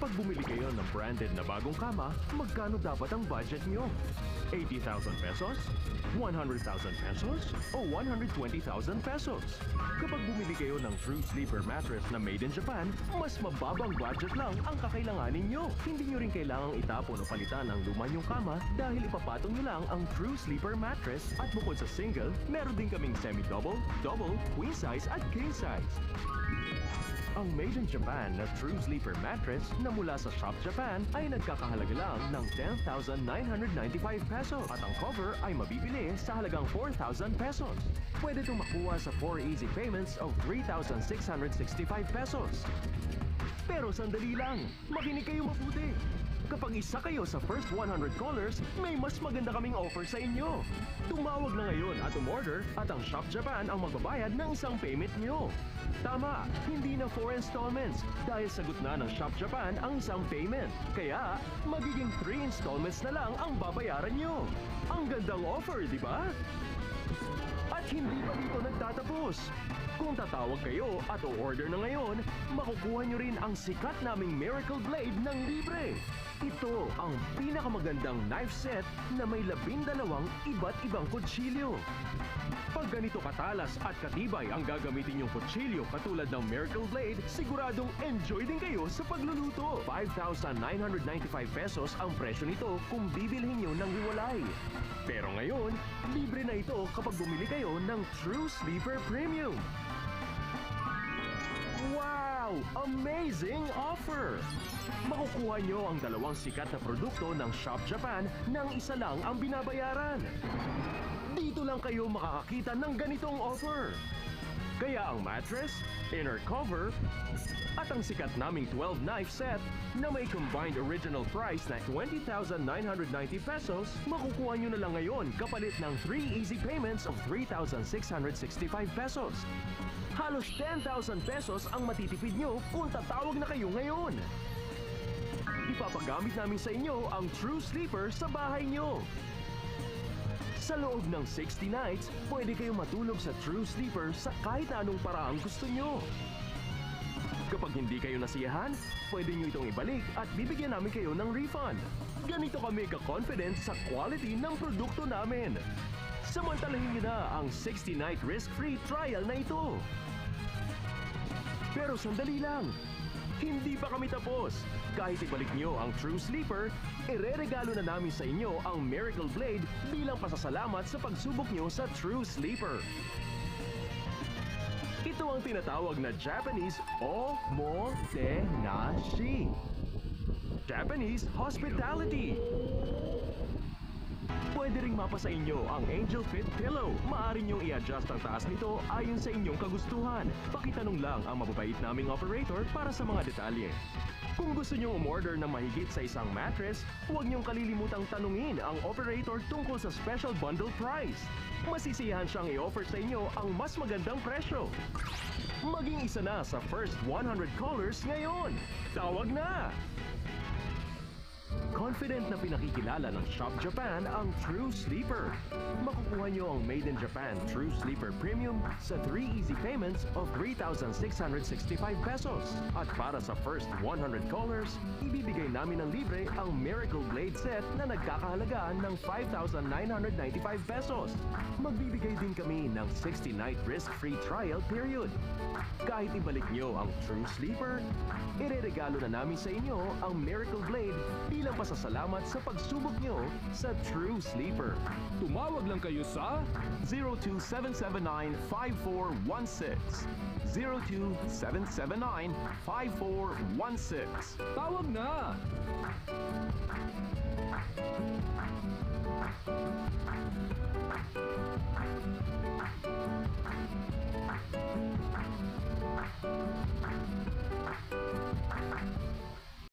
Kapag bumili kayo ng branded na bagong kama, magkano dapat ang budget nyo? 80,000 pesos? 100,000 pesos? O 120,000 pesos? Kapag bumili kayo ng True Sleeper mattress na made in Japan, mas mababang budget lang ang kakailanganin nyo. Hindi nyo rin kailangang itapon o palitan ang luma nyong kama dahil ipapatong nyo lang ang True Sleeper mattress at bukod sa single, meron din kaming semi-double, double, queen size at king size. Ang Made in Japan na True Sleeper mattress na mula sa Shop Japan ay nagkakahalaga lang ng 10,995 pesos at ang cover ay mabibili sa halagang 4,000 pesos. Pwede itong makuha sa 4 easy payments of 3,665 pesos. Pero sandali lang, makinig kayo mabuti. Kapag isa kayo sa first 100 callers, may mas maganda kaming offer sa inyo. Tumawag na ngayon at umorder at ang Shop Japan ang magbabayad ng isang payment nyo. Tama, hindi na 4 installments dahil sagot na ng Shop Japan ang isang payment. Kaya, magiging 3 installments na lang ang babayaran nyo. Ang gandang offer, di ba? At hindi pa dito nagtatapos. Kung tatawag kayo at o-order na ngayon, makukuha nyo rin ang sikat naming Miracle Blade ng libre. Ito ang pinakamagandang knife set na may 12 iba't ibang kutsilyo. Pag ganito katalas at katibay ang gagamitin yung kutsilyo katulad ng Miracle Blade, siguradong enjoy din kayo sa pagluluto. 5,995 pesos ang presyo nito kung bibilhin nyo ng hiwalay. Pero ngayon, libre na ito kapag bumili kayo ng True Sleeper Premium. Wow! Amazing offer! Makukuha nyo ang dalawang sikat na produkto ng Shop Japan nang isa lang ang binabayaran. Dito lang kayo makakakita ng ganitong offer. Kaya ang mattress, inner cover, at ang sikat naming 12 knife set na may combined original price na 20,990 pesos, makukuha nyo na lang ngayon kapalit ng 3 easy payments of 3,665 pesos. Halos 10,000 pesos ang matitipid nyo kung tatawag na kayo ngayon. Ipapagamit namin sa inyo ang True Sleeper sa bahay nyo. Sa loob ng 60 nights, pwede kayong matulog sa True Sleeper sa kahit anong paraang gusto nyo. Kapag hindi kayo nasiyahan, pwede nyo itong ibalik at bibigyan namin kayo ng refund. Ganito kami ka-confident sa quality ng produkto namin. Samantalahin nyo na ang 60-night risk-free trial na ito. Pero sandali lang, hindi pa kami tapos. Kahit ibalik nyo ang True Sleeper, ireregalo na namin sa inyo ang Miracle Blade bilang pasasalamat sa pagsubok nyo sa True Sleeper. Ito ang tinatawag na Japanese omotenashi. Japanese hospitality. Pwede ring mapa sa inyo ang Angel Fit Pillow. Maaari niyong i-adjust ang taas nito ayon sa inyong kagustuhan. Pakitanong lang ang mababait naming operator para sa mga detalye. Kung gusto niyong umorder ng mahigit sa isang mattress, huwag niyong kalilimutang tanungin ang operator tungkol sa special bundle price. Masisiyahan siyang i-offer sa inyo ang mas magandang presyo. Maging isa na sa first 100 callers ngayon. Tawag na! Confident na pinakikilala ng Shop Japan ang True Sleeper. Makukuha nyo ang Made in Japan True Sleeper Premium sa 3 easy payments of 3,665 pesos. At para sa first 100 callers, ibibigay namin ng libre ang Miracle Blade set na nagkakahalaga ng 5,995 pesos. Magbibigay din kami ng 60-night risk-free trial period. Kahit ibalik nyo ang True Sleeper, ireregalo na namin sa inyo ang Miracle Blade bilang pasasalamat sa pagsubok nyo sa True Sleeper. Tumawag lang kayo sa 02779-5416. 02779-5416. Tawag na!